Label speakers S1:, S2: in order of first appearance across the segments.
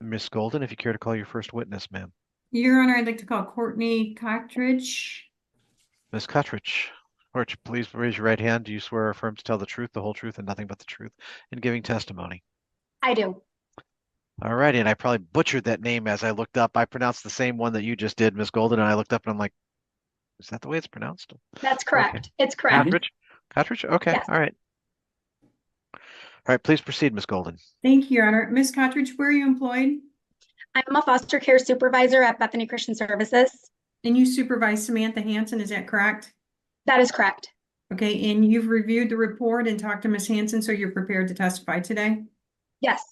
S1: Miss Golden, if you care to call your first witness, ma'am.
S2: Your Honor, I'd like to call Courtney Cottridge.
S1: Miss Cuttridge, would you please raise your right hand? Do you swear or affirm to tell the truth, the whole truth, and nothing but the truth in giving testimony?
S3: I do.
S1: All righty, and I probably butchered that name as I looked up. I pronounced the same one that you just did, Miss Golden, and I looked up and I'm like, is that the way it's pronounced?
S3: That's
S1: Okay.
S3: correct. It's correct.
S1: Cottridge? Cottridge? Okay,
S3: Yes.
S1: all right. All right, please proceed, Miss Golden.
S2: Thank you, Your Honor. Ms. Cottridge, where are you employed?
S3: I'm a foster care supervisor at Bethany Christian Services.
S2: And you supervise Samantha Hanson, is that correct?
S3: That is correct.
S2: Okay, and you've reviewed the report and talked to Ms. Hanson, so you're prepared to testify today?
S3: Yes.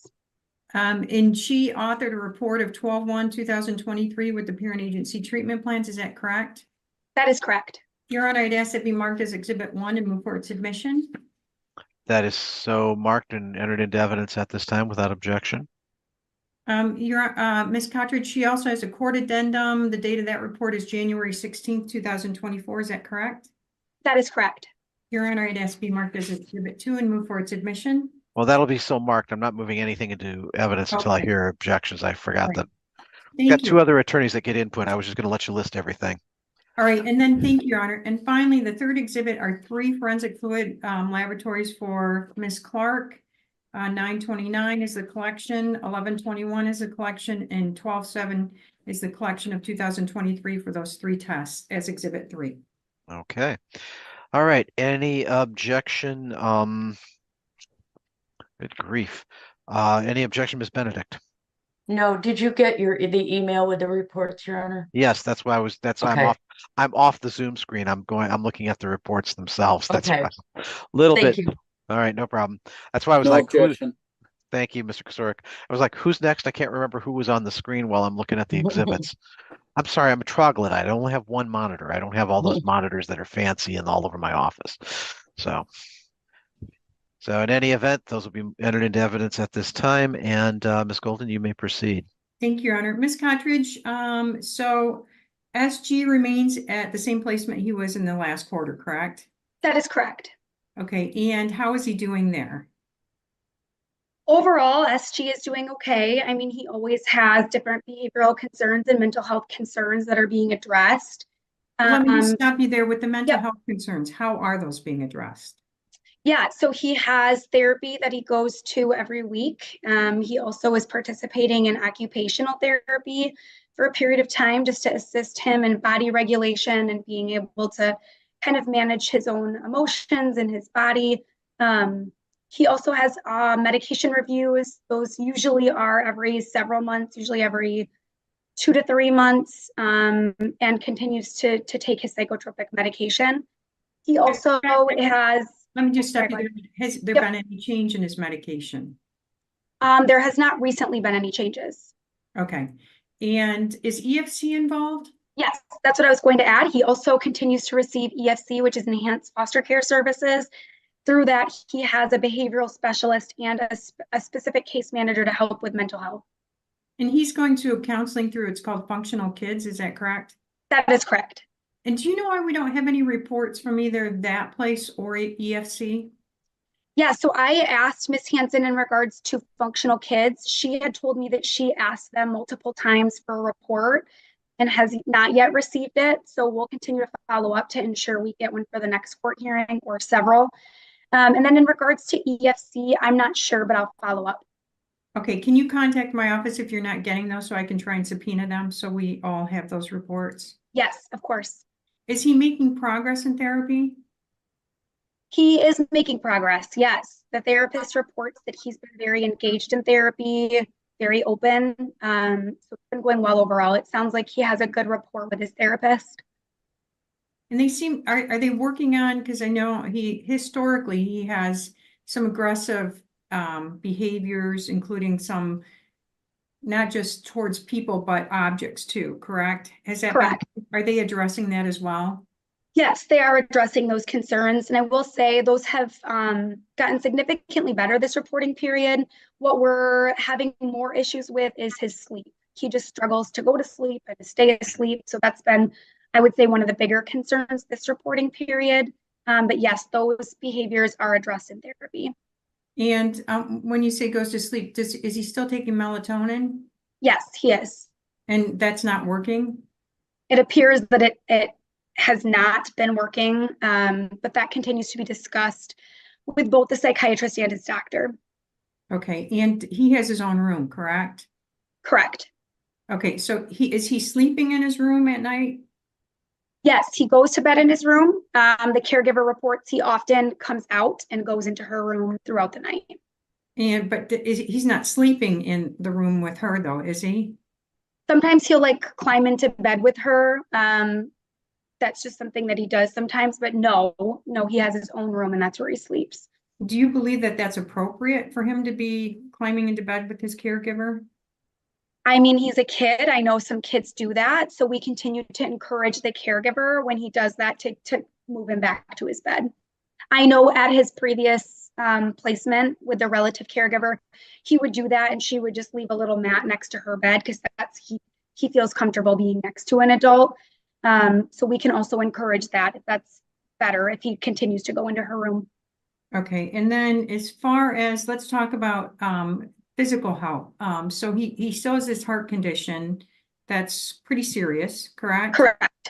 S2: And she authored a report of 12/1/2023 with the parent agency treatment plans, is that correct?
S3: That is correct.
S2: Your Honor, I'd ask that be marked as Exhibit 1 and move for its admission.
S1: That is so marked and entered into evidence at this time without objection.
S2: Ms. Cottridge, she also has a court addendum. The date of that report is January 16th, 2024. Is that correct?
S3: That is correct.
S2: Your Honor, I'd ask be marked as Exhibit 2 and move for its admission.
S1: Well, that'll be so marked. I'm not moving anything into evidence until I hear objections. I forgot that. We've got
S2: Thank you.
S1: two other attorneys that get input. I was just going to let you list everything.
S2: All right, and then thank you, Your Honor. And finally, the third exhibit are 3 forensic fluid laboratories for Ms. Clark. 9/29 is the collection, 11/21 is the collection, and 12/7 is the collection of 2023 for those 3 tests as Exhibit 3.
S1: Okay. All right. Any objection? Good grief. Any objection, Ms. Benedict?
S4: No, did you get the email with the reports, Your Honor?
S1: Yes, that's why
S4: Okay.
S1: I'm off the Zoom screen. I'm looking at the reports themselves. That's
S4: Okay.
S1: a little
S4: Thank
S1: bit.
S4: you.
S1: All right, no problem. That's why I was
S5: No
S1: like,
S5: objection.
S1: thank you, Mr. Kosoric. I was like, who's next? I can't remember who was on the screen while I'm looking at the exhibits. I'm sorry, I'm a troglodyte. I only have one monitor. I don't have all those monitors that are fancy and all over my office. So in any event, those will be entered into evidence at this time. And Ms. Golden, you may proceed.
S2: Thank you, Your Honor. Ms. Cottridge, so SG remains at the same placement he was in the last quarter, correct?
S3: That is correct.
S2: Okay, and how is he doing there?
S3: Overall, SG is doing okay. I mean, he always has different behavioral concerns and mental health concerns that are being addressed.
S2: Let me just stop you there with the mental
S3: Yep.
S2: health concerns. How are those being addressed?
S3: Yeah, so he has therapy that he goes to every week. He also is participating in occupational therapy for a period of time just to assist him in body regulation and being able to kind of manage his own emotions and his body. He also has medication reviews. Those usually are every several months, usually every 2 to 3 months, and continues to take his psychotropic medication. He also has.
S2: Let me just stop you there. Has there been any change in his medication?
S3: There has not recently been any changes.
S2: Okay. And is EFC involved?
S3: Yes, that's what I was going to add. He also continues to receive EFC, which is Enhanced Foster Care Services. Through that, he has a behavioral specialist and a specific case manager to help with mental health.
S2: And he's going to counseling through, it's called Functional Kids, is that correct?
S3: That is correct.
S2: And do you know why we don't have any reports from either that place or EFC?
S3: Yeah, so I asked Ms. Hanson in regards to Functional Kids. She had told me that she asked them multiple times for a report and has not yet received it. So we'll continue to follow up to ensure we get one for the next court hearing or several. And then in regards to EFC, I'm not sure, but I'll follow up.
S2: Okay, can you contact my office if you're not getting those so I can try and subpoena them so we all have those reports?
S3: Yes, of course.
S2: Is he making progress in therapy?
S3: He is making progress, yes. The therapist reports that he's been very engaged in therapy, very open. So it's been going well overall. It sounds like he has a good rapport with his therapist.
S2: And they seem, are they working on, because I know historically he has some aggressive behaviors, including some, not just towards people, but objects too, correct? Has that
S3: Correct.
S2: Are they addressing that as well?
S3: Yes, they are addressing those concerns. And I will say those have gotten significantly better this reporting period. What we're having more issues with is his sleep. He just struggles to go to sleep and to stay asleep. So that's been, I would say, one of the bigger concerns this reporting period. But yes, those behaviors are addressed in therapy.
S2: And when you say goes to sleep, is he still taking melatonin?
S3: Yes, he is.
S2: And that's not working?
S3: It appears that it has not been working, but that continues to be discussed with both the psychiatrist and his doctor.
S2: Okay, and he has his own room, correct?
S3: Correct.
S2: Okay, so is he sleeping in his room at night?
S3: Yes, he goes to bed in his room. The caregiver reports he often comes out and goes into her room throughout the night.
S2: But he's not sleeping in the room with her though, is he?
S3: Sometimes he'll like climb into bed with her. That's just something that he does sometimes, but no, he has his own room and that's where he sleeps.
S2: Do you believe that that's appropriate for him to be climbing into bed with his caregiver?
S3: I mean, he's a kid. I know some kids do that. So we continue to encourage the caregiver when he does that to move him back to his bed. I know at his previous placement with the relative caregiver, he would do that and she would just leave a little mat next to her bed because he feels comfortable being next to an adult. So we can also encourage that if that's better, if he continues to go into her room.
S2: Okay, and then as far as, let's talk about physical health. So he still has this heart condition that's pretty serious, correct?
S3: Correct.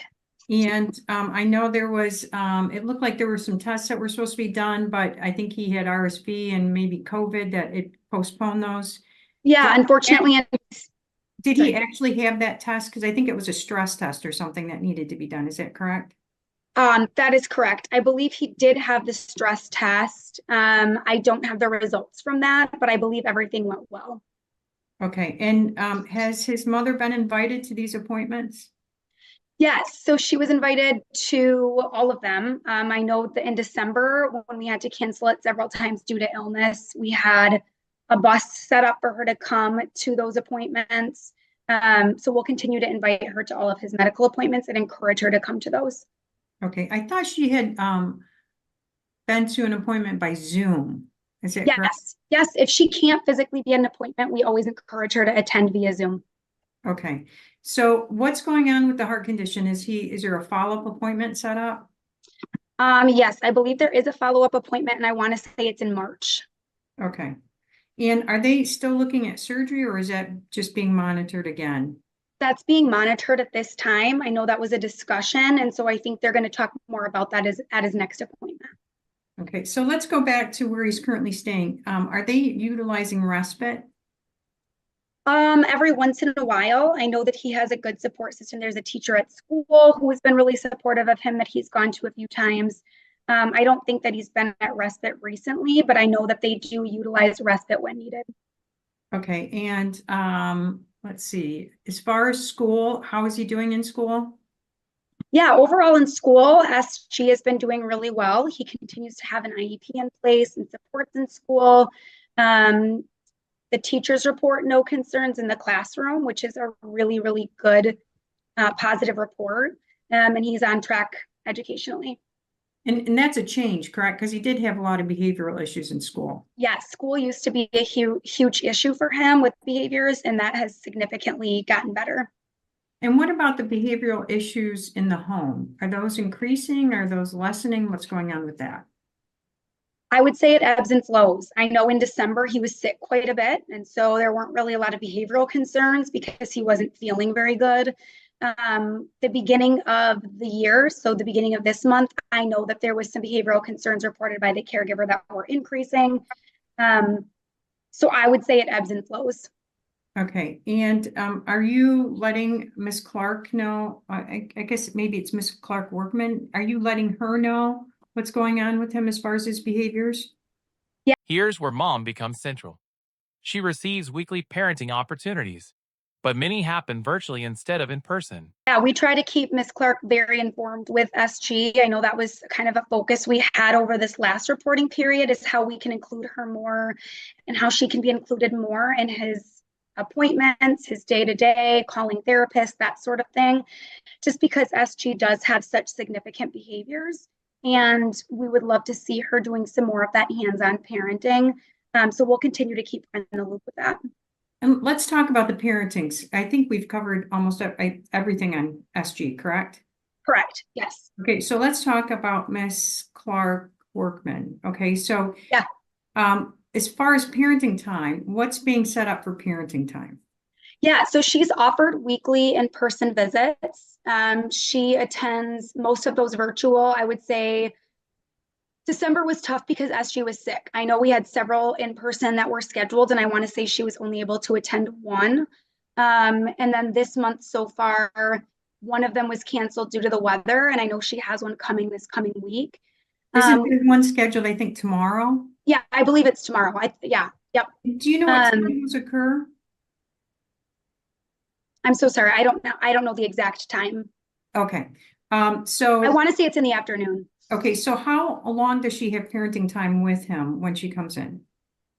S2: And I know there was, it looked like there were some tests that were supposed to be done, but I think he had RSV and maybe COVID that it postponed those.
S3: Yeah, unfortunately.
S2: Did he actually have that test? Because I think it was a stress test or something that needed to be done. Is that correct?
S3: That is correct. I believe he did have the stress test. I don't have the results from that, but I believe everything went well.
S2: Okay, and has his mother been invited to these appointments?
S3: Yes, so she was invited to all of them. I know that in December, when we had to cancel it several times due to illness, we had a bus set up for her to come to those appointments. So we'll continue to invite her to all of his medical appointments and encourage her to come to those.
S2: Okay, I thought she had been to an appointment by Zoom. Is that correct?
S3: Yes. If she can't physically be at an appointment, we always encourage her to attend via Zoom.
S2: Okay, so what's going on with the heart condition? Is there a follow-up appointment set up?
S3: Yes, I believe there is a follow-up appointment, and I want to say it's in March.
S2: Okay, and are they still looking at surgery, or is that just being monitored again?
S3: That's being monitored at this time. I know that was a discussion, and so I think they're going to talk more about that at his next appointment.
S2: Okay, so let's go back to where he's currently staying. Are they utilizing respite?
S3: Every once in a while, I know that he has a good support system. There's a teacher at school who has been really supportive of him that he's gone to a few times. I don't think that he's been at respite recently, but I know that they do utilize respite when needed.
S2: Okay, and let's see, as far as school, how is he doing in school?
S3: Yeah, overall in school, SG has been doing really well. He continues to have an IEP in place and supports in school. The teachers report no concerns in the classroom, which is a really, really good positive report. And he's on track educationally.
S2: And that's a change, correct? Because he did have a lot of behavioral issues in school.
S3: Yes, school used to be a huge issue for him with behaviors, and that has significantly gotten better.
S2: And what about the behavioral issues in the home? Are those increasing? Are those lessening? What's going on with that?
S3: I would say it ebbs and flows. I know in December he was sick quite a bit, and so there weren't really a lot of behavioral concerns because he wasn't feeling very good. The beginning of the year, so the beginning of this month, I know that there was some behavioral concerns reported by the caregiver that were increasing. So I would say it ebbs and flows.
S2: Okay, and are you letting Miss Clark know? I guess maybe it's Miss Clark Workman. Are you letting her know what's going on with him as far as his behaviors?
S3: Yeah.
S5: Here's where mom becomes central. She receives weekly parenting opportunities, but many happen virtually instead of in person.
S3: Yeah, we try to keep Miss Clark very informed with SG. I know that was kind of a focus we had over this last reporting period, is how we can include her more and how she can be included more in his appointments, his day-to-day, calling therapists, that sort of thing, just because SG does have such significant behaviors. And we would love to see her doing some more of that hands-on parenting. So we'll continue to keep her in the loop with that.
S2: And let's talk about the parentings. I think we've covered almost everything on SG, correct?
S3: Correct, yes.
S2: Okay, so let's talk about Miss Clark Workman. Okay, so
S3: yeah.
S2: As far as parenting time, what's being set up for parenting time?
S3: Yeah, so she's offered weekly in-person visits. She attends most of those virtual. I would say December was tough because as she was sick. I know we had several in-person that were scheduled, and I want to say she was only able to attend one. And then this month so far, one of them was canceled due to the weather, and I know she has one coming this coming week.
S2: Isn't there one scheduled, I think, tomorrow?
S3: Yeah, I believe it's tomorrow. Yeah, yep.
S2: Do you know what time those occur?
S3: I'm so sorry. I don't know the exact time.
S2: Okay.
S3: I
S2: So,
S3: want to say it's in the afternoon.
S2: okay, so how long does she have parenting time with him when she comes in?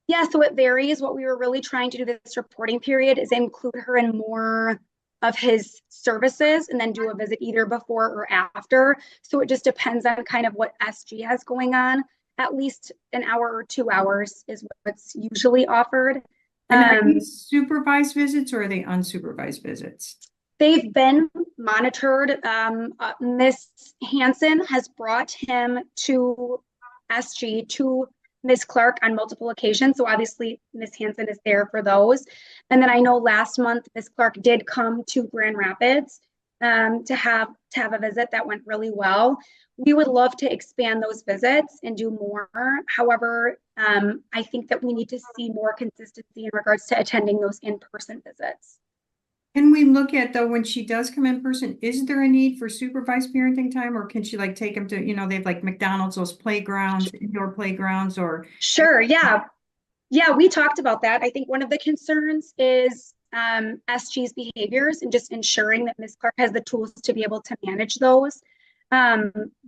S3: Yeah, so it varies. What we were really trying to do this reporting period is include her in more of his services and then do a visit either before or after. So it just depends on kind of what SG has going on. At least an hour or 2 hours is what's usually offered.
S2: And are these supervised visits or are they unsupervised visits?
S3: They've been monitored. Miss Hansen has brought him to SG, to Miss Clark on multiple occasions. So obviously Miss Hansen is there for those. And then I know last month Miss Clark did come to Grand Rapids to have a visit that went really well. We would love to expand those visits and do more. However, I think that we need to see more consistency in regards to attending those in-person visits.
S2: Can we look at, though, when she does come in person, is there a need for supervised parenting time, or can she like take them to, they have like McDonald's, those playgrounds, indoor playgrounds, or?
S3: Sure, yeah. Yeah, we talked about that. I think one of the concerns is SG's behaviors and just ensuring that Ms. Clark has the tools to be able to manage those.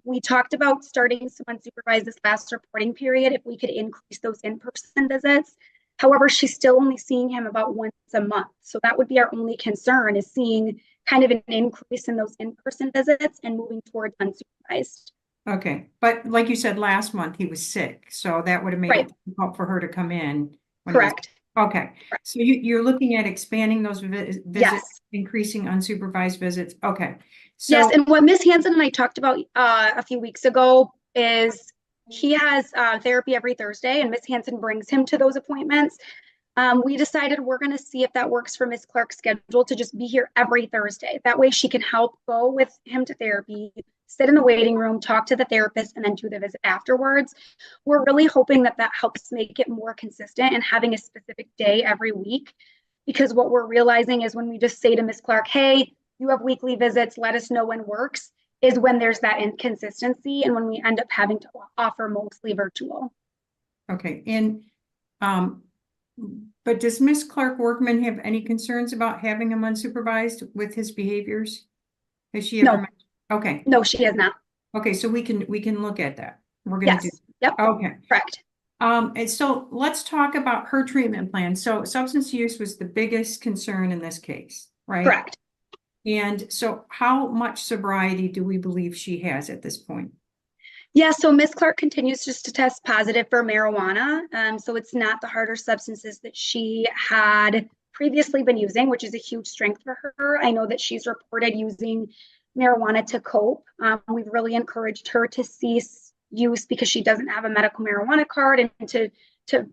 S3: We talked about starting some unsupervised this last reporting period if we could increase those in-person visits. However, she's still only seeing him about once a month. So that would be our only concern, is seeing kind of an increase in those in-person visits and moving towards unsupervised.
S2: Okay, but like you said, last month he was sick, so that would have made it difficult for her to come in.
S3: Correct.
S2: Okay, so you're looking at expanding those visits,
S3: yes,
S2: increasing unsupervised visits. Okay. So,
S3: yes, and what Ms. Hansen and I talked about a few weeks ago is he has therapy every Thursday, and Ms. Hansen brings him to those appointments. We decided we're going to see if that works for Ms. Clark's schedule to just be here every Thursday. That way she can help go with him to therapy, sit in the waiting room, talk to the therapist, and then do the visit afterwards. We're really hoping that that helps make it more consistent and having a specific day every week. Because what we're realizing is when we just say to Ms. Clark, hey, you have weekly visits, let us know when works, is when there's that inconsistency and when we end up having to offer mostly virtual.
S2: Okay, and but does Ms. Clark Workman have any concerns about having him unsupervised with his behaviors? Has she ever?
S3: No.
S2: Okay.
S3: No, she has not.
S2: Okay, so we can look at that. We're gonna do.
S3: Yep.
S2: Okay.
S3: Correct.
S2: And so let's talk about her treatment plan. So substance use was the biggest concern in this case, right?
S3: Correct.
S2: And so how much sobriety do we believe she has at this point?
S3: Yeah, so Ms. Clark continues just to test positive for marijuana. So it's not the harder substances that she had previously been using, which is a huge strength for her. I know that she's reported using marijuana to cope. We've really encouraged her to cease use because she doesn't have a medical marijuana card, and to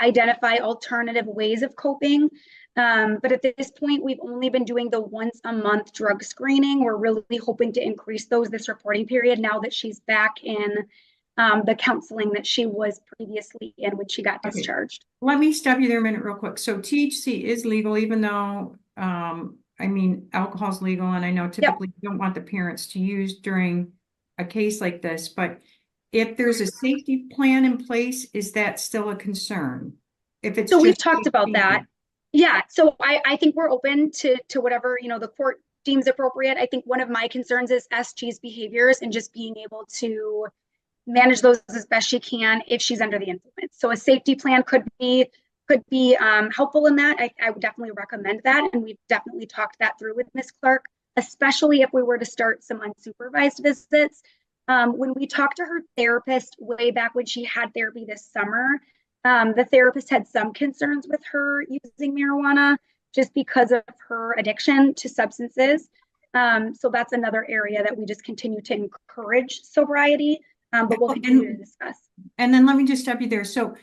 S3: identify alternative ways of coping. But at this point, we've only been doing the once a month drug screening. We're really hoping to increase those this reporting period now that she's back in the counseling that she was previously in when she got discharged.
S2: Let me stop you there a minute real quick. So THC is legal, even though, alcohol is legal, and I know typically you don't want the parents to use during a case like this, but if there's a safety plan in place, is that still a concern? If it's
S3: so we've talked about that. Yeah, so I think we're open to whatever, the court deems appropriate. I think one of my concerns is SG's behaviors and just being able to manage those as best she can if she's under the influence. So a safety plan could be helpful in that. I would definitely recommend that. And we've definitely talked that through with Ms. Clark, especially if we were to start some unsupervised visits. When we talked to her therapist way back when she had therapy this summer, the therapist had some concerns with her using marijuana just because of her addiction to substances. So that's another area that we just continue to encourage sobriety, but we'll continue to discuss.
S2: And then let me just stop you there. So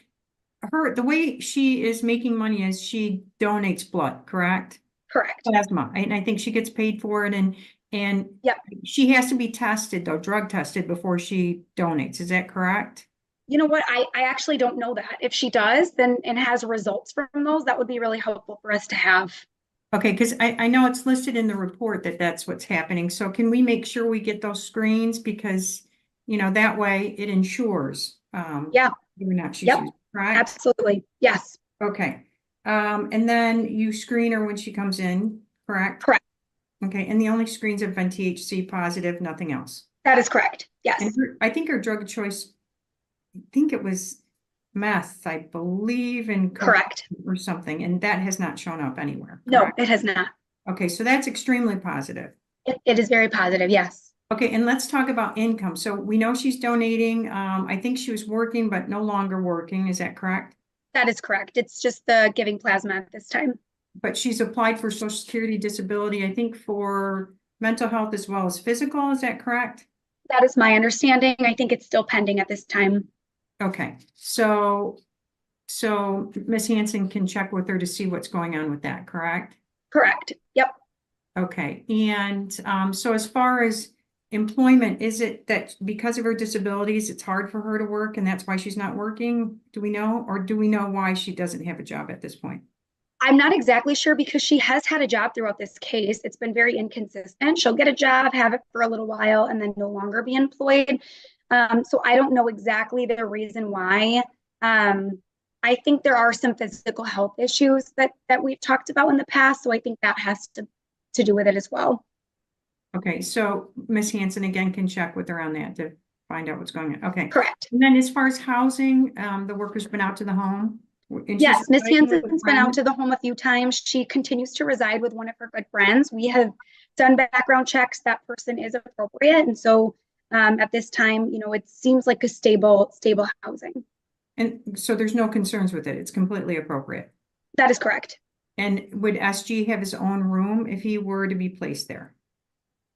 S2: the way she is making money is she donates blood, correct?
S3: Correct.
S2: plasma, and I think she gets paid for it, and
S3: Yep.
S2: she has to be tested though, drug tested before she donates. Is that correct?
S3: You know what? I actually don't know that. If she does, then and has results from those, that would be really helpful for us to have.
S2: Okay, because I know it's listed in the report that that's what's happening. So can we make sure we get those screens? Because, that way it ensures.
S3: Yeah.
S2: We're not
S3: Yep.
S2: using, right?
S3: Absolutely. Yes.
S2: Okay. And then you screen her when she comes in, correct?
S3: Correct.
S2: Okay, and the only screens have been THC positive, nothing else.
S3: That is correct.
S2: And
S3: Yes.
S2: I think her drug of choice, I think it was meth, I believe, and
S3: Correct.
S2: or something, and that has not shown up anywhere.
S3: No,
S2: Correct?
S3: it has not.
S2: Okay, so that's extremely positive.
S3: It is very positive. Yes.
S2: Okay, and let's talk about income. So we know she's donating. I think she was working, but no longer working. Is that correct?
S3: That is correct. It's just the giving plasma at this time.
S2: But she's applied for Social Security disability, I think for mental health as well as physical. Is that correct?
S3: That is my understanding. I think it's still pending at this time.
S2: Okay, so Ms. Hanson can check with her to see what's going on with that, correct?
S3: Correct. Yep.
S2: Okay, and so as far as employment, is it that because of her disabilities, it's hard for her to work and that's why she's not working? Do we know, or do we know why she doesn't have a job at this point?
S3: I'm not exactly sure because she has had a job throughout this case. It's been very inconsistent. She'll get a job, have it for a little while, and then no longer be employed. So I don't know exactly the reason why. I think there are some physical health issues that we've talked about in the past. So I think that has to do with it as well.
S2: Okay, so Ms. Hanson again can check with her on that to find out what's going on. Okay.
S3: Correct.
S2: And then as far as housing, the worker's been out to the home? And
S3: Yes,
S2: she's
S3: Ms.
S2: residing with a
S3: Hanson's been
S2: friend?
S3: out to the home a few times. She continues to reside with one of her good friends. We have done background checks. That person is appropriate. And so at this time, it seems like a stable housing.
S2: And so there's no concerns with it. It's completely appropriate.
S3: That is correct.
S2: And would SG have his own room if he were to be placed there?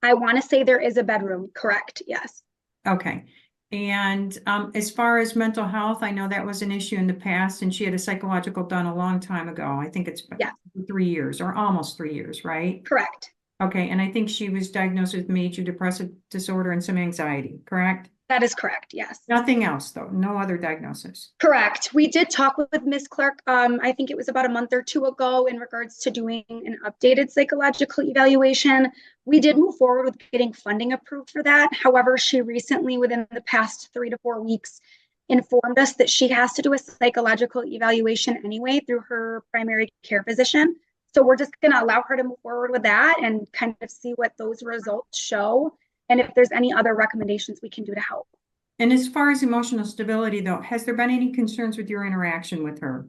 S3: I want to say there is a bedroom. Correct. Yes.
S2: Okay. And as far as mental health, I know that was an issue in the past, and she had a psychological done a long time ago. I think it's
S3: Yeah.
S2: 3 years or almost 3 years, right?
S3: Correct.
S2: Okay, and I think she was diagnosed with major depressive disorder and some anxiety, correct?
S3: That is correct. Yes.
S2: Nothing else, though, no other diagnosis.
S3: Correct. We did talk with Ms. Clark. I think it was about a month or two ago in regards to doing an updated psychological evaluation. We did move forward with getting funding approved for that. However, she recently, within the past 3 to 4 weeks, informed us that she has to do a psychological evaluation anyway through her primary care physician. So we're just going to allow her to move forward with that and kind of see what those results show, and if there's any other recommendations we can do to help.
S2: And as far as emotional stability, though, has there been any concerns with your interaction with her?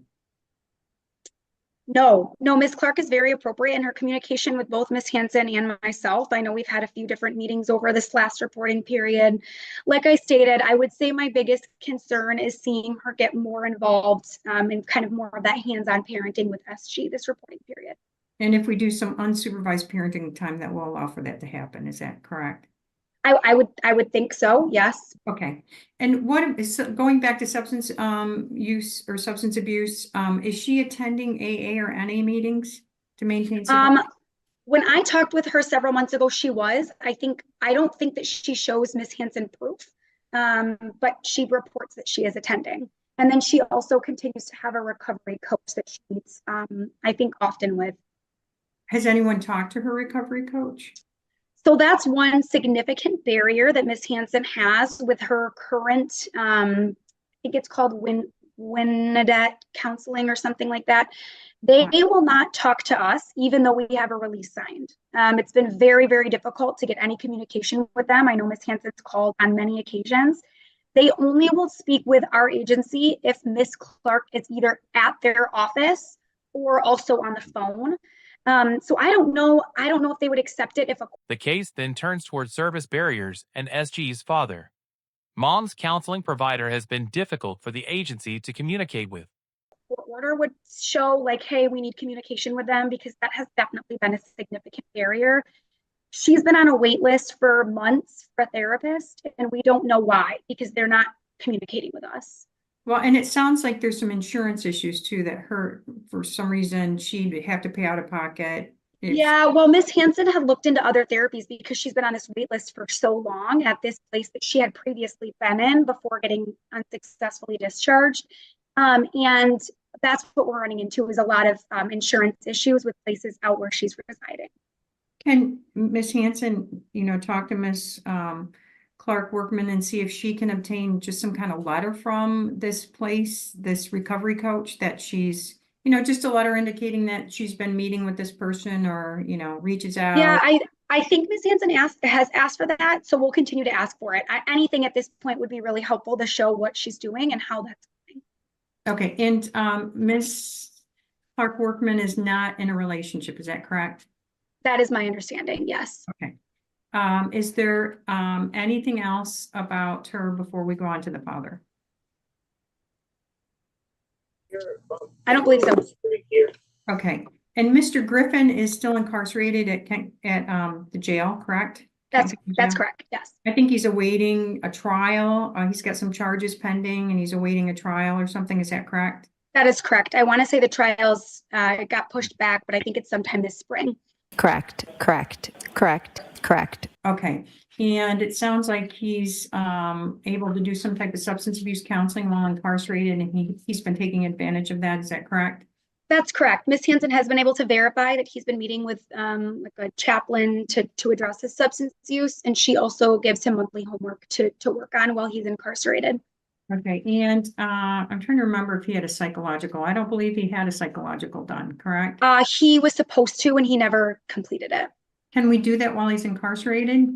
S3: No, Ms. Clark is very appropriate in her communication with both Ms. Hanson and myself. I know we've had a few different meetings over this last reporting period. Like I stated, I would say my biggest concern is seeing her get more involved in kind of more of that hands-on parenting with SG this reporting period.
S2: And if we do some unsupervised parenting time, that will allow for that to happen, is that correct?
S3: I would think so, yes.
S2: Okay. And what is going back to substance use or substance abuse? Is she attending AA or NA meetings to maintain?
S3: When I talked with her several months ago, she was. I don't think that she shows Ms. Hanson proof, but she reports that she is attending. And then she also continues to have a recovery coach that she meets, I think, often with.
S2: Has anyone talked to her recovery coach?
S3: So that's one significant barrier that Ms. Hanson has with her current, I think it's called Winadet counseling or something like that. They will not talk to us, even though we have a release signed. It's been very, very difficult to get any communication with them. I know Ms. Hanson's called on many occasions. They only will speak with our agency if Ms. Clark is either at their office or also on the phone. So I don't know if they would accept it if
S5: The case then turns towards service barriers and SG's father. Mom's counseling provider has been difficult for the agency to communicate with.
S3: court order would show like, hey, we need communication with them, because that has definitely been a significant barrier. She's been on a wait list for months for a therapist, and we don't know why, because they're not communicating with us.
S2: Well, and it sounds like there's some insurance issues too, that for some reason she'd have to pay out of pocket.
S3: Yeah, well, Miss Hansen had looked into other therapies because she's been on this wait list for so long at this place that she had previously been in before getting unsuccessfully discharged. And that's what we're running into is a lot of insurance issues with places out where she's residing.
S2: Can Miss Hanson, talk to Miss Clark Workman and see if she can obtain just some kind of letter from this place, this recovery coach, that she's, just a letter indicating that she's been meeting with this person, or, reaches out.
S3: Yeah, I think Ms. Hansen has asked for that, so we'll continue to ask for it. Anything at this point would be really helpful to show what she's doing and how that's going.
S2: Okay, and Miss Clark Workman is not in a relationship, is that correct?
S3: That is my understanding, yes.
S2: Okay. Is there anything else about her before we go on to the father?
S3: I don't believe so.
S2: Okay, and Mr. Griffin is still incarcerated at the jail, correct?
S3: That's
S2: Jail?
S3: correct, yes.
S2: I think he's awaiting a trial. He's got some charges pending, and he's awaiting a trial or something. Is that correct?
S3: That is correct. I want to say the trials got pushed back, but I think it's sometime this spring.
S6: Correct.
S2: Okay, and it sounds like he's able to do some type of substance abuse counseling while incarcerated, and he's been taking advantage of that. Is that correct?
S3: That's correct. Ms. Hansen has been able to verify that he's been meeting with like a chaplain to address his substance use, and she also gives him monthly homework to work on while he's incarcerated.
S2: Okay, and I'm trying to remember if he had a psychological. I don't believe he had a psychological done, correct?
S3: He was supposed to, and he never completed it.
S2: Can we do that while he's incarcerated?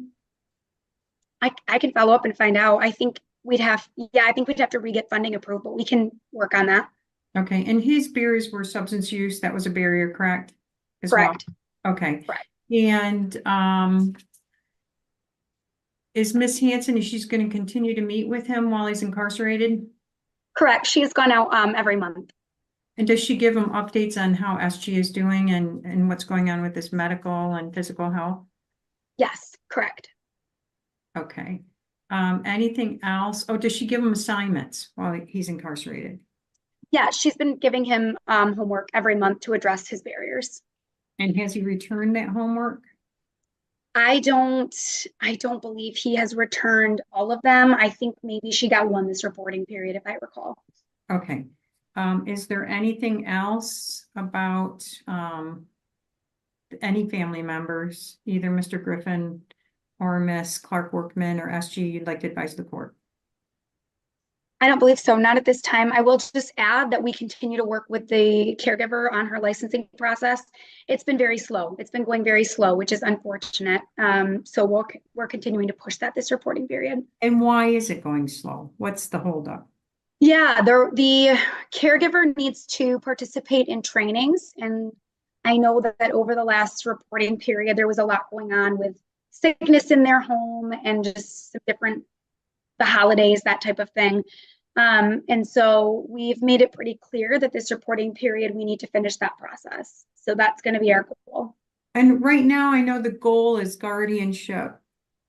S3: I can follow up and find out. I think we'd have to re-get funding approved, but we can work on that.
S2: Okay, and his barriers were substance use. That was a barrier, correct?
S3: Correct.
S2: Well? Okay.
S3: Correct.
S2: And is Miss Hansen, is she's going to continue to meet with him while he's incarcerated?
S3: Correct. She has gone out every month.
S2: And does she give him updates on how SG is doing and what's going on with his medical and physical health?
S3: Yes, correct.
S2: Okay. Anything else? Oh, does she give him assignments while he's incarcerated?
S3: Yeah, she's been giving him homework every month to address his barriers.
S2: And has he returned that homework?
S3: I don't believe he has returned all of them. I think maybe she got one this reporting period, if I recall.
S2: Okay. Is there anything else about any family members, either Mr. Griffin or Miss Clark Workman or SG, you'd like to advise the court?
S3: I don't believe so, not at this time. I will just add that we continue to work with the caregiver on her licensing process. It's been very slow. It's been going very slow, which is unfortunate. So we're continuing to push that this reporting period.
S2: And why is it going slow? What's the holdup?
S3: Yeah, the caregiver needs to participate in trainings. And I know that over the last reporting period, there was a lot going on with sickness in their home and just some the holidays, that type of thing. And so we've made it pretty clear that this reporting period, we need to finish that process. So that's going to be our goal.
S2: And right now, I know the goal is guardianship,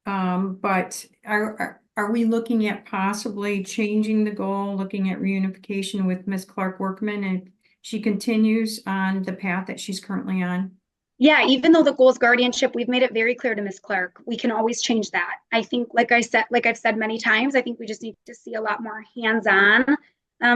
S2: but are we looking at possibly changing the goal, looking at reunification with Miss Clark Workman, and she continues on the path that she's currently on?
S3: Yeah, even though the goal is guardianship, we've made it very clear to Miss Clark. We can always change that. I think, like I've said many times, I think we just need to see a lot more hands-on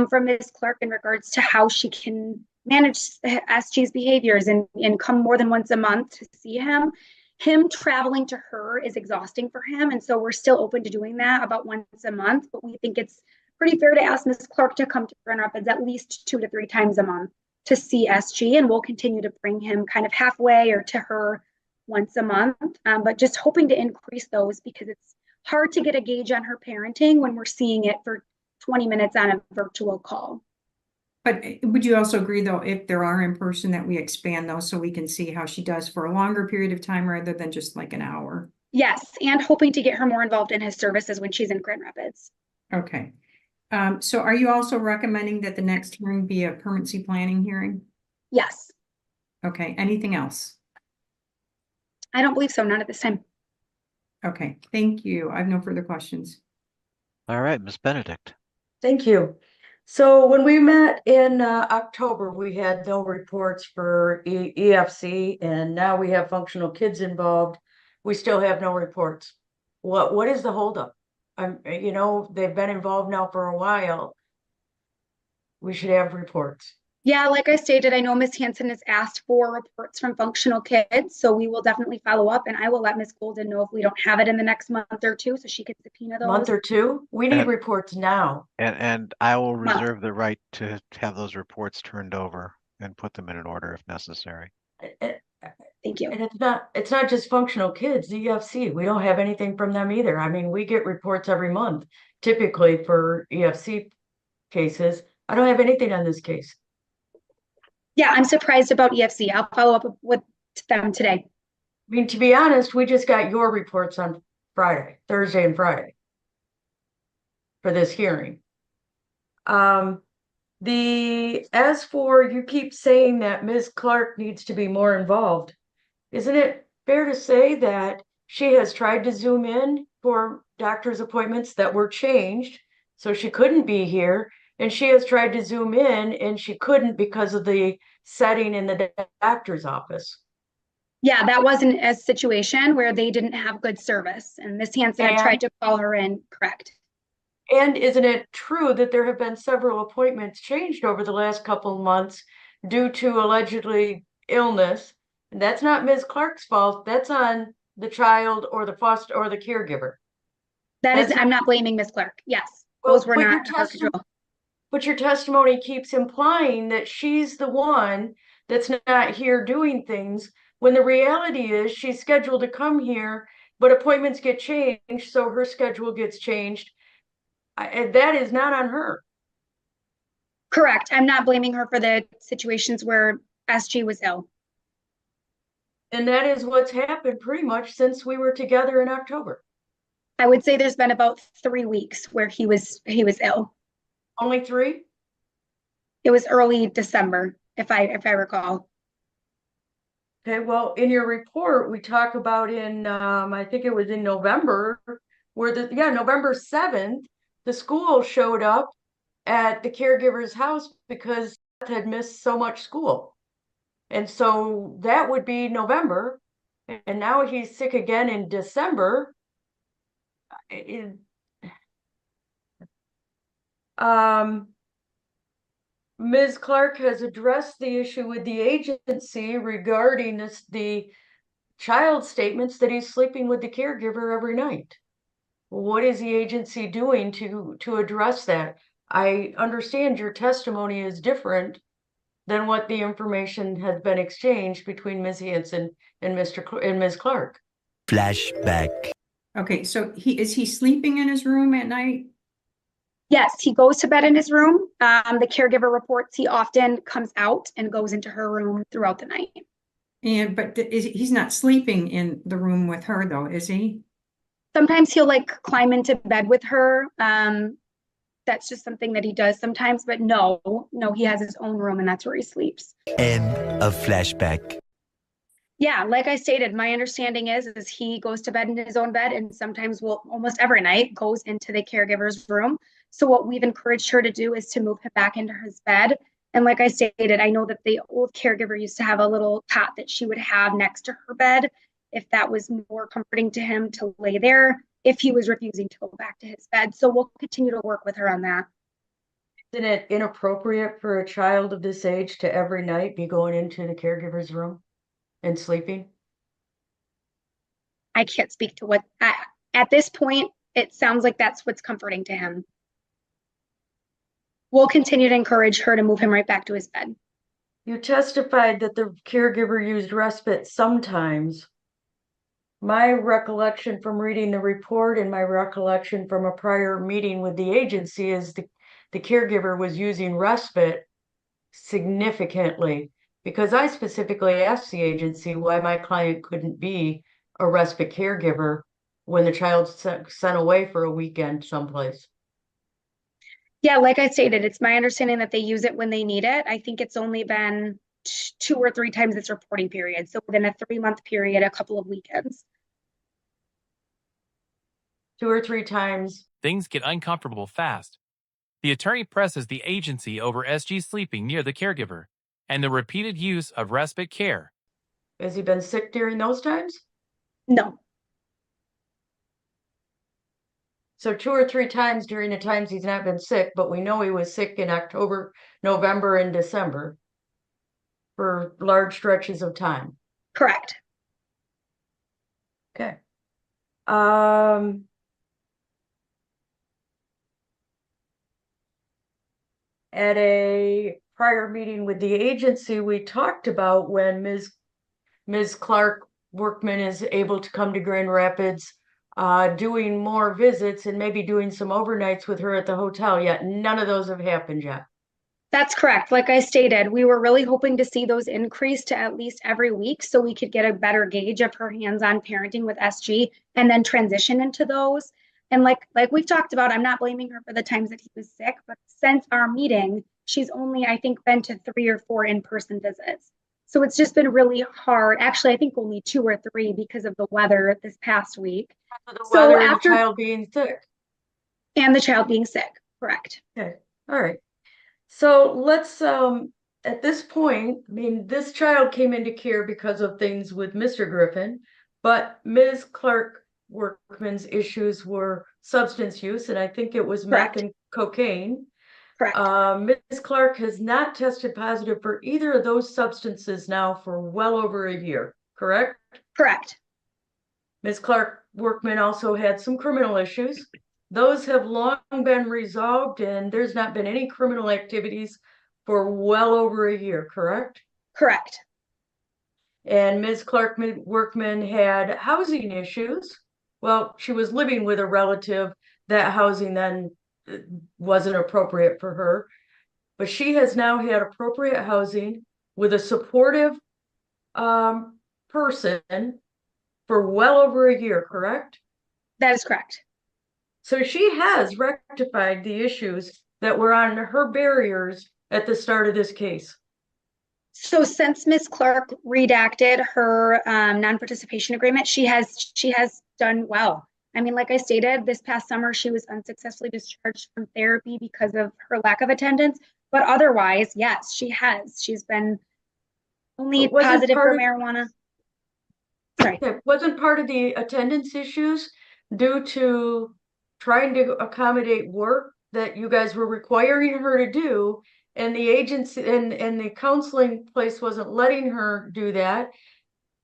S3: from Miss Clark in regards to how she can manage SG's behaviors and come more than once a month to see him. Him traveling to her is exhausting for him, and so we're still open to doing that about once a month. But we think it's pretty fair to ask Miss Clark to come to Grand Rapids at least 2 to 3 times a month to see SG, and we'll continue to bring him kind of halfway or to her once a month, but just hoping to increase those because it's hard to get a gauge on her parenting when we're seeing it for 20 minutes on a virtual call.
S2: But would you also agree, though, if there are in person, that we expand those so we can see how she does for a longer period of time rather than just like an hour?
S3: Yes, and hoping to get her more involved in his services when she's in Grand Rapids.
S2: Okay. So are you also recommending that the next hearing be a permanency planning hearing?
S3: Yes.
S2: Okay. Anything else?
S3: I don't believe so. Not at this time.
S2: Okay. Thank you. I have no further questions.
S1: All right, Ms. Benedict.
S4: Thank you. So when we met in October, we had no reports for EFC, and now we have functional kids involved. We still have no reports. What is the holdup? They've been involved now for a while. We should have reports.
S3: Yeah, like I stated, I know Ms. Hanson has asked for reports from functional kids, so we will definitely follow up, and I will let Ms. Golden know if we don't have it in the next month or two, so she can subpoena
S4: Month
S3: those.
S4: or two? We need
S1: And
S4: reports now.
S1: and I will
S3: Month.
S1: reserve the right to have those reports turned over and put them in an order if necessary.
S3: Thank you.
S4: And it's not just functional kids, the EFC. We don't have anything from them either. I mean, we get reports every month, typically for EFC cases. I don't have anything on this case.
S3: Yeah, I'm surprised about EFC. I'll follow up with them today.
S4: I mean, to be honest, we just got your reports on Thursday and Friday for this hearing. As for you keep saying that Ms. Clark needs to be more involved, isn't it fair to say that she has tried to Zoom in for doctor's appointments that were changed, so she couldn't be here, and she has tried to Zoom in and she couldn't because of the setting in the doctor's office?
S3: Yeah, that wasn't a situation where they didn't have good service, and Ms. Hanson had tried to call her in, correct?
S4: And isn't it true that there have been several appointments changed over the last couple of months due to allegedly illness? And that's not Ms. Clark's fault. That's on the child or the foster or the caregiver.
S3: I'm not blaming Ms. Clark. Yes,
S4: Well,
S3: those were not her control.
S4: But your testimony keeps implying that she's the one that's not here doing things, when the reality is she's scheduled to come here, but appointments get changed, so her schedule gets changed. That is not on her.
S3: Correct. I'm not blaming her for the situations where SG was ill.
S4: And that is what's happened pretty much since we were together in October.
S3: I would say there's been about 3 weeks where he was ill.
S4: Only 3?
S3: It was early December, if I recall.
S4: Okay, well, in your report, we talk about I think it was in November, November 7th, the school showed up at the caregiver's house because Beth had missed so much school. And so that would be November. And now he's sick again in December. Ms. Clark has addressed the issue with the agency regarding the child statements that he's sleeping with the caregiver every night. What is the agency doing to address that? I understand your testimony is different than what the information has been exchanged between Ms. Hanson and Ms. Clark.
S6: Flashback.
S2: Okay, so is he sleeping in his room at night?
S3: Yes, he goes to bed in his room. The caregiver reports he often comes out and goes into her room throughout the night.
S2: But he's not sleeping in the room with her though, is he?
S3: Sometimes he'll climb into bed with her. That's just something that he does sometimes, but no, he has his own room and that's where he sleeps.
S6: End of flashback.
S3: Yeah, like I stated, my understanding is he goes to bed in his own bed and sometimes almost every night goes into the caregiver's room. So what we've encouraged her to do is to move him back into his bed. And like I stated, I know that the old caregiver used to have a little cot that she would have next to her bed, if that was more comforting to him to lay there, if he was refusing to go back to his bed. So we'll continue to work with her on that.
S4: Isn't it inappropriate for a child of this age to every night be going into the caregiver's room and sleeping?
S3: I can't speak to what, at this point, it sounds like that's what's comforting to him. We'll continue to encourage her to move him right back to his bed.
S4: You testified that the caregiver used respite sometimes. My recollection from reading the report and my recollection from a prior meeting with the agency is the caregiver was using respite significantly, because I specifically asked the agency why my client couldn't be a respite caregiver when the child's sent away for a weekend someplace.
S3: Yeah, like I stated, it's my understanding that they use it when they need it. I think it's only been 2 or 3 times its reporting period. So within a 3-month period, a couple of weekends.
S4: 2 or 3 times.
S5: Things get uncomfortable fast. The attorney presses the agency over SG sleeping near the caregiver and the repeated use of respite care.
S4: Has he been sick during those times?
S3: No,
S4: So 2 or 3 times during the times he's not been sick, but we know he was sick in October, November, and December for large stretches of time.
S3: correct.
S4: Okay. At a prior meeting with the agency, we talked about when Ms. Clark Workman is able to come to Grand Rapids, doing more visits and maybe doing some overnights with her at the hotel, yet none of those have happened yet.
S3: That's correct. Like I stated, we were really hoping to see those increase to at least every week so we could get a better gauge of her hands-on parenting with SG and then transition into those. And like we've talked about, I'm not blaming her for the times that he was sick, but since our meeting, she's only, I think, been to 3 or 4 in-person visits. So it's just been really hard. Actually, I think only 2 or 3 because of the weather this past week.
S4: The
S3: So
S4: weather and the
S3: after,
S4: child being sick.
S3: and the child being sick, correct.
S4: Okay, all right. So let's, at this point, I mean, this child came into care because of things with Mr. Griffin, but Ms. Clark Workman's issues were substance use, and I think it was meth
S3: Correct.
S4: and cocaine.
S3: Correct.
S4: Ms. Clark has not tested positive for either of those substances now for well over a year, correct?
S3: Correct.
S4: Ms. Clark Workman also had some criminal issues. Those have long been resolved, and there's not been any criminal activities for well over a year, correct?
S3: Correct.
S4: And Ms. Clark Workman had housing issues. Well, she was living with a relative. That housing then wasn't appropriate for her. But she has now had appropriate housing with a supportive person for well over a year, correct?
S3: That is correct.
S4: So she has rectified the issues that were on her barriers at the start of this case.
S3: So since Ms. Clark redacted her non-participation agreement, she has done well. I mean, like I stated, this past summer she was unsuccessfully discharged from therapy because of her lack of attendance. But otherwise, yes, she has. She's been only positive for marijuana. Sorry.
S4: It wasn't part of the attendance issues due to trying to accommodate work that you guys were requiring her to do, and the agency and the counseling place wasn't letting her do that,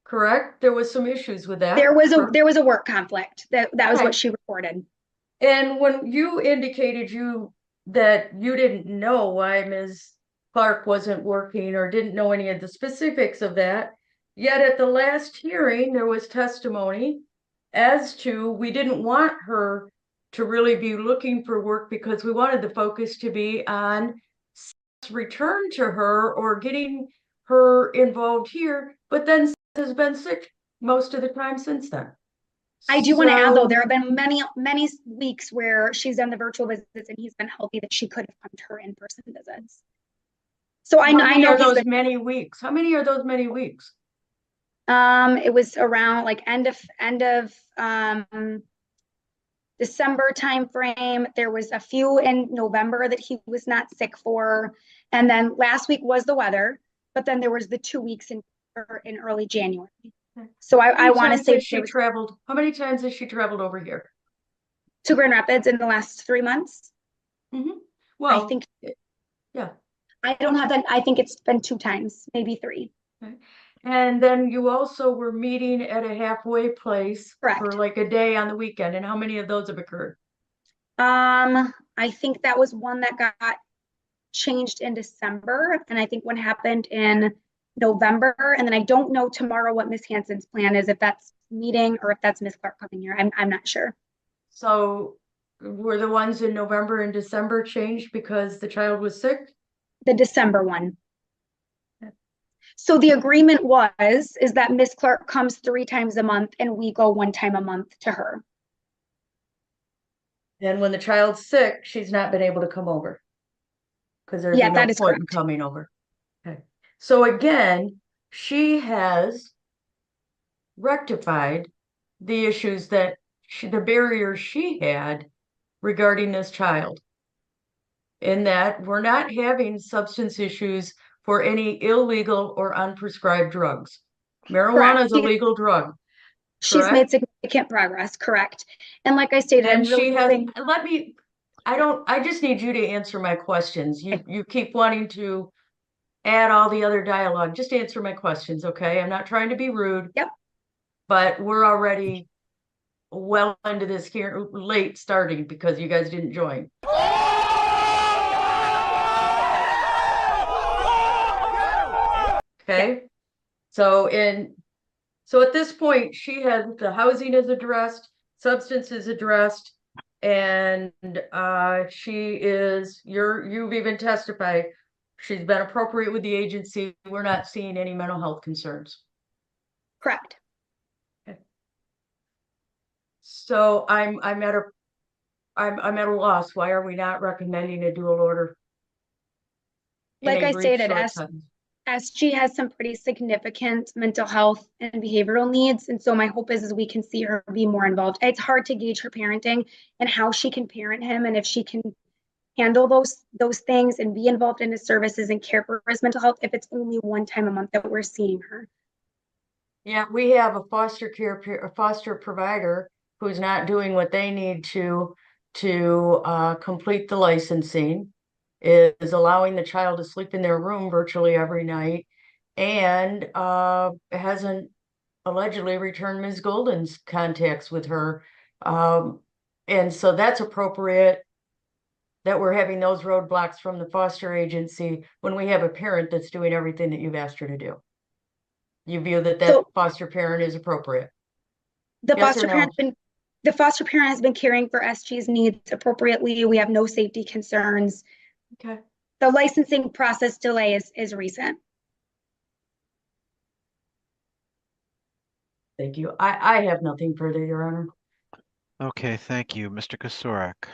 S4: correct? There was some issues with that.
S3: There was a work conflict. That was what she reported.
S4: And when you indicated that you didn't know why Ms. Clark wasn't working or didn't know any of the specifics of that, yet at the last hearing, there was testimony as to we didn't want her to really be looking for work because we wanted the focus to be on return to her or getting her involved here, but then has been sick most of the time since then.
S3: I do want to add, though, there have been many weeks where she's done the virtual visits and he's been healthy that she could have come to her in-person visits. So I know
S4: those many weeks. How many are those many weeks?
S3: It was around like end of December timeframe. There was a few in November that he was not sick for, and then last week was the weather. But then there was the 2 weeks in early January. So I want to say
S4: she traveled. How many times has she traveled over here
S3: to Grand Rapids in the last 3 months?
S4: Mm-hmm. Well,
S3: I think,
S4: yeah.
S3: I don't have that. I think it's been 2 times, maybe 3.
S4: Okay. And then you also were meeting at a halfway place for like a day on the weekend. And how many of those have occurred?
S3: I think that was one that got changed in December, and I think one happened in November. And then I don't know tomorrow what Miss Hansen's plan is, if that's meeting or if that's Miss Clark coming here. I'm not sure. So
S4: were the ones in November and December changed because the child was sick?
S3: The December one. So the agreement is that Miss Clark comes 3 times a month and we go 1 time a month to her.
S4: And when the child's sick, she's not been able to come over because there's no point in coming over. Okay. So again, she has rectified the issues that the barriers she had regarding this child. in that we're not having substance issues for any illegal or unprescribed drugs. Marijuana
S3: Correct.
S4: is a legal drug,
S3: She's made
S4: correct?
S3: significant progress, correct. And like I stated, I'm
S4: And
S3: really
S4: she has,
S3: hoping,
S4: I just need you to answer my questions. You keep wanting to add all the other dialogue. Just answer my questions, okay? I'm not trying to be rude.
S3: Yep.
S4: But we're already well into this here, late starting because you guys didn't join. Okay. So at this point, she has the housing is addressed, substance is addressed, and you've even testified she's been appropriate with the agency. We're not seeing any mental health concerns.
S3: correct.
S4: So I'm at a loss. Why are we not recommending a dual order? In
S3: Like
S4: a
S3: I
S4: brief,
S3: stated,
S4: short sentence?
S3: SG has some pretty significant mental health and behavioral needs. And so my hope is we can see her be more involved. It's hard to gauge her parenting and how she can parent him and if she can handle those things and be involved in his services and care for his mental health if it's only one time a month that we're seeing her.
S4: Yeah, we have a foster provider who's not doing what they need to complete the licensing, is allowing the child to sleep in their room virtually every night, and hasn't allegedly returned Ms. Golden's contacts with her. And so that's appropriate that we're having those roadblocks from the foster agency when we have a parent that's doing everything that you've asked her to do. You view that
S3: So
S4: foster parent is appropriate?
S3: the
S4: Yes or
S3: foster
S4: no?
S3: parent has been caring for SG's needs appropriately. We have no safety concerns.
S4: Okay.
S3: The licensing process delay is recent.
S4: Thank you. I have nothing further, Your Honor.
S1: Okay, thank you. Mr. Kosurik.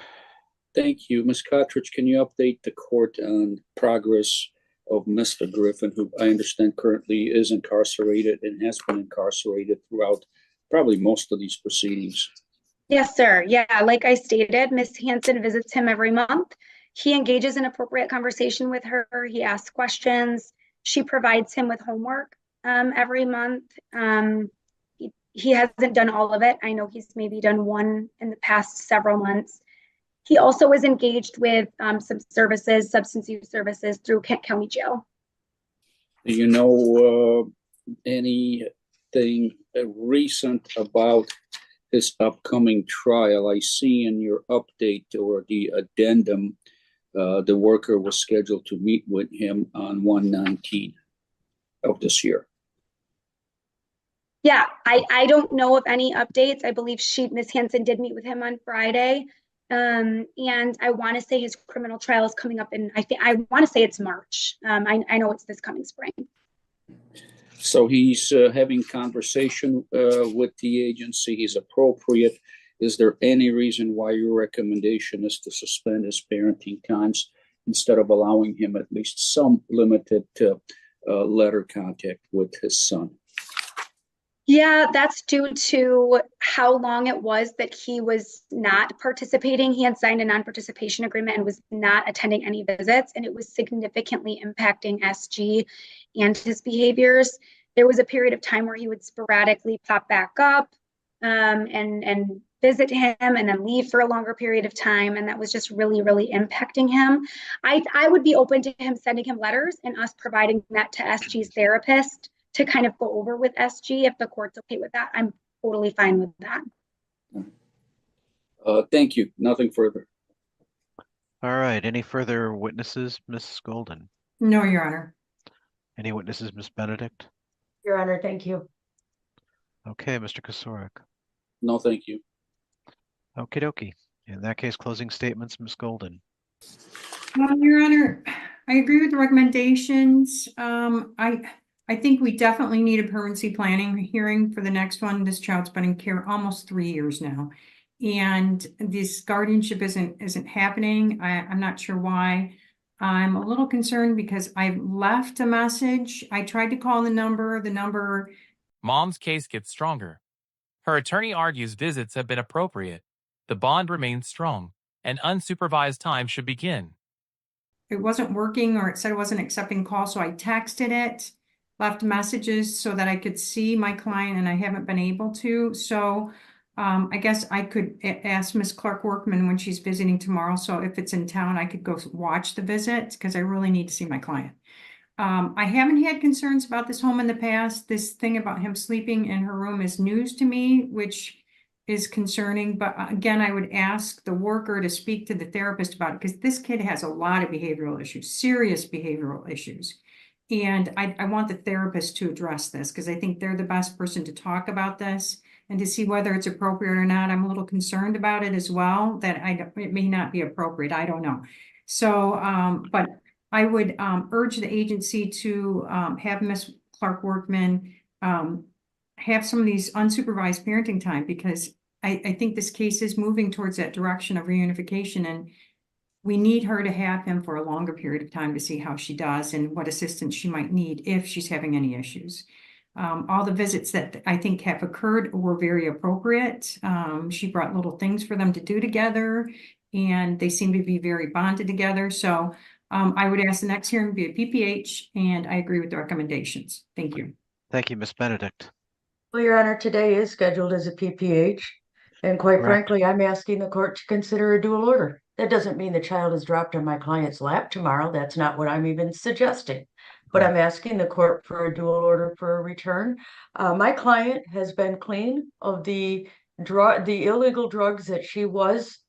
S7: Thank you. Ms. Cottridge, can you update the court on progress of Mr. Griffin, who I understand currently is incarcerated and has been incarcerated throughout probably most of these proceedings?
S3: Yes, sir. Yeah, like I stated, Ms. Hansen visits him every month. He engages in appropriate conversation with her. He asks questions. She provides him with homework every month. He hasn't done all of it. I know he's maybe done one in the past several months. He also is engaged with some services, substance use services through Kent County Jail.
S7: Do you know anything recent about his upcoming trial? I see in your update or the addendum, the worker was scheduled to meet with him on 1/19 of this year.
S3: Yeah, I don't know of any updates. I believe Ms. Hansen did meet with him on Friday. And I want to say his criminal trial is coming up in, I want to say it's March. I know it's this coming spring.
S7: So he's having conversation with the agency. He's appropriate. Is there any reason why your recommendation is to suspend his parenting times instead of allowing him at least some limited letter contact with his son?
S3: Yeah, that's due to how long it was that he was not participating. He had signed a non-participation agreement and was not attending any visits, and it was significantly impacting SG and his behaviors. There was a period of time where he would sporadically pop back up and visit him and then leave for a longer period of time, and that was just really, really impacting him. I would be open to him sending him letters and us providing that to SG's therapist to kind of go over with SG. If the court's okay with that, I'm totally fine with that.
S7: Thank you. Nothing further.
S1: All right. Any further witnesses, Ms. Golden?
S2: No, Your Honor.
S1: Any witnesses, Ms. Benedict?
S4: Your Honor, thank you.
S1: Okay, Mr. Kosurik.
S7: No, thank you.
S1: Okie dokie. In that case, closing statements, Ms. Golden.
S2: Your Honor, I agree with the recommendations. I think we definitely need a permanency planning hearing for the next one. This child's been in care almost 3 years now, and this guardianship isn't happening. I'm not sure why. I'm a little concerned because I've left a message. I tried to call the number.
S5: Mom's case gets stronger. Her attorney argues visits have been appropriate. The bond remains strong, and unsupervised time should begin.
S2: it wasn't working, or it said it wasn't accepting calls, so I texted it, left messages so that I could see my client, and I haven't been able to. So I guess I could ask Miss Clark Workman when she's visiting tomorrow. So if it's in town, I could go watch the visit because I really need to see my client. I haven't had concerns about this home in the past. This thing about him sleeping in her room is news to me, which is concerning. But again, I would ask the worker to speak to the therapist about it because this kid has a lot of behavioral issues, serious behavioral issues. And I want the therapist to address this because I think they're the best person to talk about this and to see whether it's appropriate or not. I'm a little concerned about it as well, that it may not be appropriate. I don't know. So, but I would urge the agency to have Ms. Clark Workman have some of these unsupervised parenting time, because I think this case is moving towards that direction of reunification, and we need her to have him for a longer period of time to see how she does and what assistance she might need if she's having any issues. All the visits that I think have occurred were very appropriate. She brought little things for them to do together, and they seem to be very bonded together. So I would ask the next hearing be a PPH, and I agree with the recommendations. Thank you.
S1: Thank you, Miss Benedict.
S4: Well, Your Honor, today is scheduled as a PPH, and quite
S1: Correct.
S4: frankly, I'm asking the court to consider a dual order. That doesn't mean the child is dropped on my client's lap tomorrow. That's not what I'm even suggesting. But I'm asking the court for a dual order for a return. My client has been clean of the illegal drugs that she was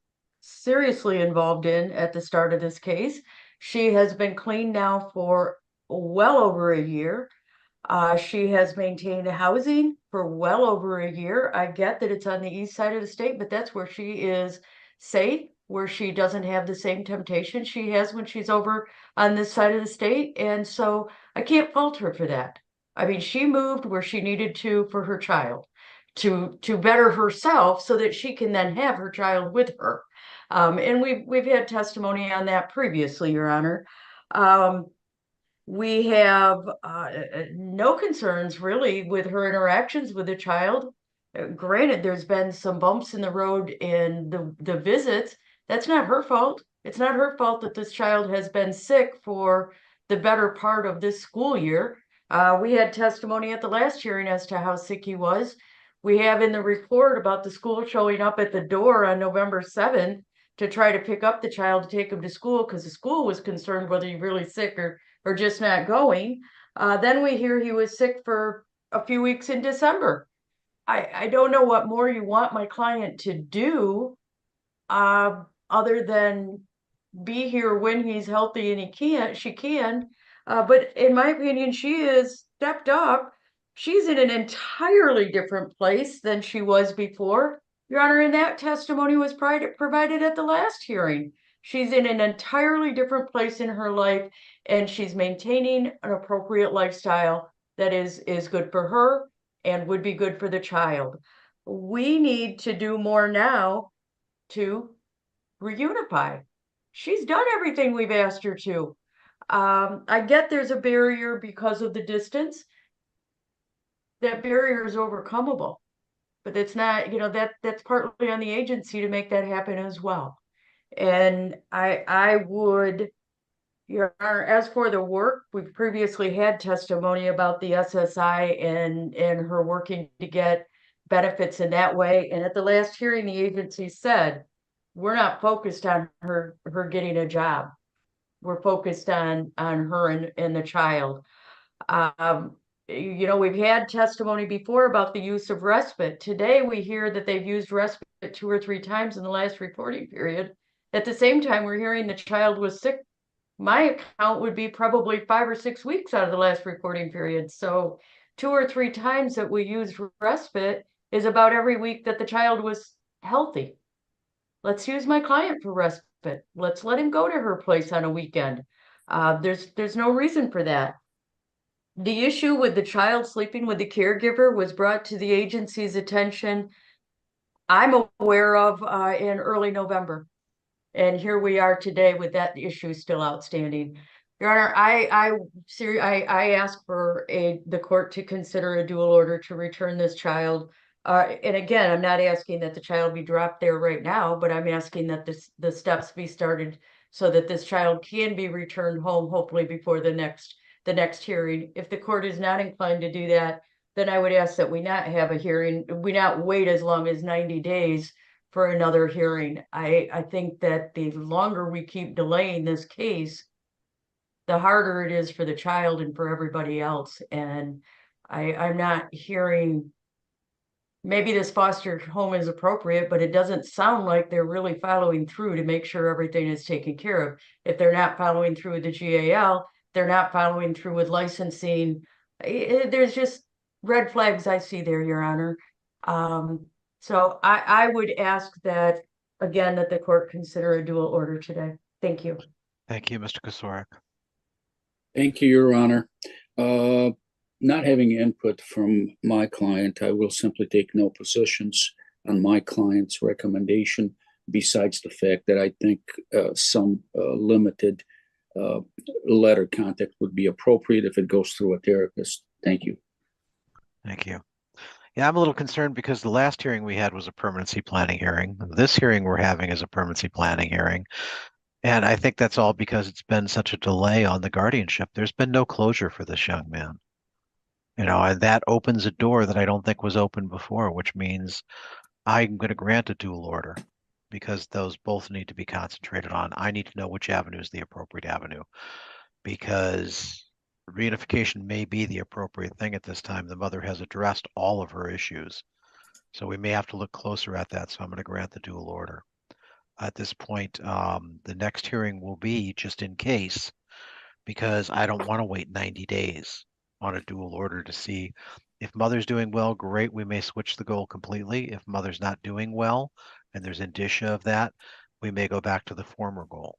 S4: seriously involved in at the start of this case. She has been clean now for well over a year. She has maintained housing for well over a year. I get that it's on the east side of the state, but that's where she is safe, where she doesn't have the same temptation she has when she's over on this side of the state. And so I can't fault her for that. I mean, she moved where she needed to for her child, to better herself so that she can then have her child with her. And we've had testimony on that previously, Your Honor. We have no concerns really with her interactions with the child. Granted, there's been some bumps in the road in the visits. That's not her fault. It's not her fault that this child has been sick for the better part of this school year. We had testimony at the last hearing as to how sick he was. We have in the report about the school showing up at the door on November 7th to try to pick up the child to take him to school because the school was concerned whether he's really sick or just not going. Then we hear he was sick for a few weeks in December. I don't know what more you want my client to do other than be here when he's healthy and she can. But in my opinion, she has stepped up. She's in an entirely different place than she was before. Your Honor, and that testimony was provided at the last hearing. She's in an entirely different place in her life, and she's maintaining an appropriate lifestyle that is good for her and would be good for the child. We need to do more now to reunify. She's done everything we've asked her to. I get there's a barrier because of the distance. That barrier is overcomable, but it's not, that's partly on the agency to make that happen as well. And I would, Your Honor, as for the work, we've previously had testimony about the SSI and her working to get benefits in that way. And at the last hearing, the agency said, we're not focused on her getting a job. We're focused on her and the child. We've had testimony before about the use of respite. Today, we hear that they've used respite 2 or 3 times in the last reporting period. At the same time, we're hearing the child was sick. My account would be probably 5 or 6 weeks out of the last reporting period. So 2 or 3 times that we used respite is about every week that the child was healthy. Let's use my client for respite. Let's let him go to her place on a weekend. There's no reason for that. The issue with the child sleeping with the caregiver was brought to the agency's attention, I'm aware of, in early November. And here we are today with that issue still outstanding. Your Honor, I ask for the court to consider a dual order to return this child. And again, I'm not asking that the child be dropped there right now, but I'm asking that the steps be started so that this child can be returned home, hopefully before the next hearing. If the court is not inclined to do that, then I would ask that we not have a hearing, we not wait as long as 90 days for another hearing. I think that the longer we keep delaying this case, the harder it is for the child and for everybody else. And I'm not hearing, maybe this foster home is appropriate, but it doesn't sound like they're really following through to make sure everything is taken care of. If they're not following through with the GAL, they're not following through with licensing. There's just red flags I see there, Your Honor. So I would ask that, again, that the court consider a dual order today. Thank you.
S1: Thank you, Mr. Kosarik.
S7: Thank you, Your Honor. Not having input from my client, I will simply take no positions on my client's recommendation, besides the fact that I think some limited letter contact would be appropriate if it goes through a therapist. Thank you.
S1: Thank you. Yeah, I'm a little concerned because the last hearing we had was a permanency planning hearing. This hearing we're having is a permanency planning hearing. And I think that's all because it's been such a delay on the guardianship. There's been no closure for this young man. You know, and that opens a door that I don't think was open before, which means I'm going to grant a dual order because those both need to be concentrated on. I need to know which avenue is the appropriate avenue, because reunification may be the appropriate thing at this time. The mother has addressed all of her issues. So we may have to look closer at that. So I'm going to grant the dual order. At this point, the next hearing will be just in case, because I don't want to wait 90 days on a dual order to see if mother's doing well. Great, we may switch the goal completely. If mother's not doing well and there's indicia of that, we may go back to the former goal.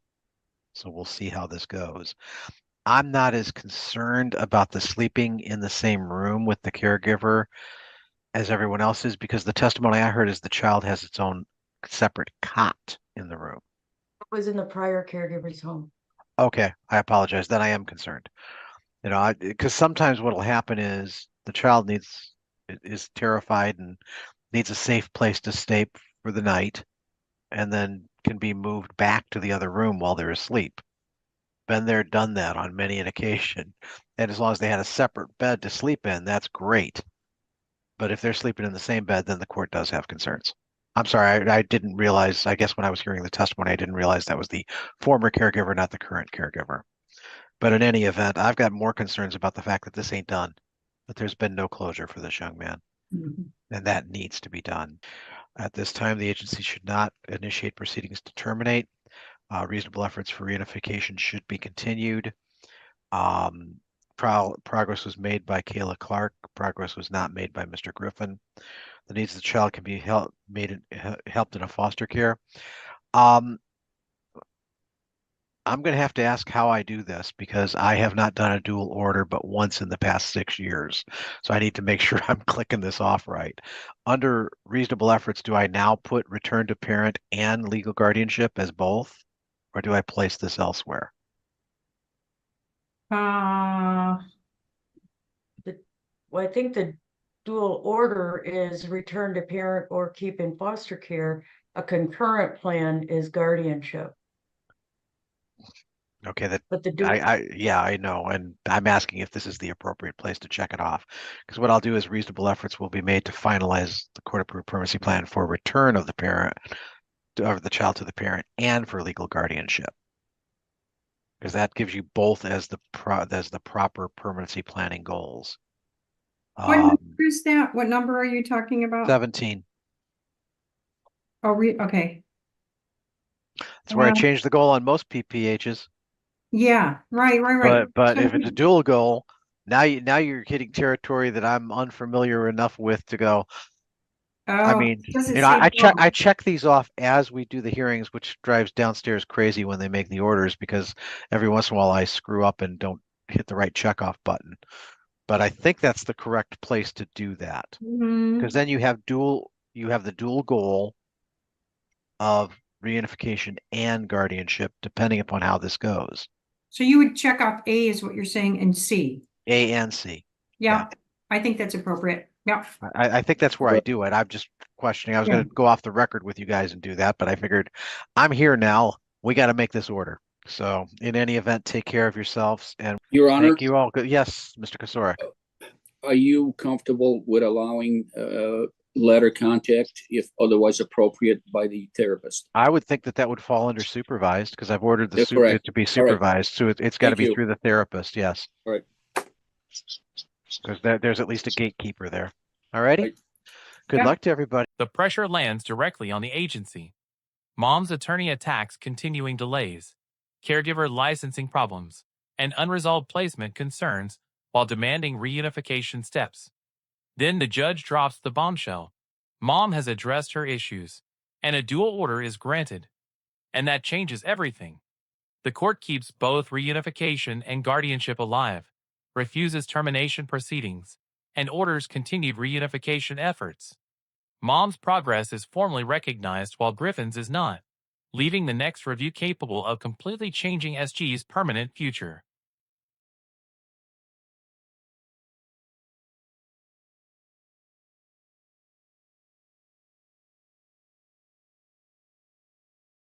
S1: So we'll see how this goes. I'm not as concerned about the sleeping in the same room with the caregiver as everyone else is, because the testimony I heard is the child has its own separate cot in the room.
S4: It was in the prior caregiver's home.
S1: Okay, I apologize. Then I am concerned. You know, because sometimes what will happen is the child is terrified and needs a safe place to stay for the night, and then can be moved back to the other room while they're asleep. Been there, done that on many an occasion. And as long as they had a separate bed to sleep in, that's great. But if they're sleeping in the same bed, then the court does have concerns. I'm sorry, I didn't realize, I guess when I was hearing the testimony, I didn't realize that was the former caregiver, not the current caregiver. But in any event, I've got more concerns about the fact that this ain't done, that there's been no closure for this young man. And that needs to be done. At this time, the agency should not initiate proceedings to terminate. Reasonable efforts for reunification should be continued. Progress was made by Kayla Clark. Progress was not made by Mr. Griffin. The needs of the child can be helped in a foster care. I'm going to have to ask how I do this, because I have not done a dual order but once in the past 6 years. So I need to make sure I'm clicking this off right. Under reasonable efforts, do I now put return to parent and legal guardianship as both, or do I place this elsewhere?
S4: Well, I think the dual order is return to parent or keep in foster care. A concurrent plan is guardianship.
S1: Okay, that
S4: But the
S1: yeah, I know, and I'm asking if this is the appropriate place to check it off, because what I'll do is reasonable efforts will be made to finalize the court-approved permanency plan for return of the parent of the child to the parent and for legal guardianship, because that gives you both as the proper permanency planning goals.
S2: What number is that? What number are you talking about?
S1: 17.
S2: Oh, okay.
S1: That's where I changed the goal on most PPHs.
S2: Yeah, right.
S1: But
S2: So
S1: if it's a dual goal, now you're hitting territory that I'm unfamiliar enough with to go. I mean,
S2: does it
S1: you know,
S2: say
S1: I check these off as we do the hearings, which drives downstairs crazy when they make the orders, because every once in a while I screw up and don't hit the right checkoff button. But I think that's the correct place to do that, because then you have the dual goal of reunification and guardianship, depending upon how this goes.
S2: So you would check off A is what you're saying, and C.
S1: A and C.
S2: Yeah, I think that's appropriate. Yeah.
S1: I think that's where I do it. I'm just questioning. I was going to go off the record with you guys and do that, but I figured I'm here now. We got to make this order. So in any event, take care of yourselves and
S7: Your Honor,
S1: thank you all. Yes, Mr. Kosorik.
S7: are you comfortable with allowing letter contact if otherwise appropriate by the therapist?
S1: I would think that that would fall under supervised because I've ordered the
S7: Yeah, correct.
S1: it to be
S7: All right.
S1: supervised. So it's got to
S7: Thank
S1: be
S7: you.
S1: through the therapist. Yes.
S7: All right.
S1: Because there's at least a gatekeeper there. All righty.
S7: Right.
S1: Good
S2: Yeah.
S1: luck to everybody.
S5: The pressure lands directly on the agency. Mom's attorney attacks continuing delays, caregiver licensing problems, and unresolved placement concerns while demanding reunification steps. Then the judge drops the bombshell. Mom has addressed her issues, and a dual order is granted. And that changes everything. The court keeps both reunification and guardianship alive, refuses termination proceedings, and orders continued reunification efforts. Mom's progress is formally recognized while Griffin's is not, leaving the next review capable of completely changing SG's permanent future.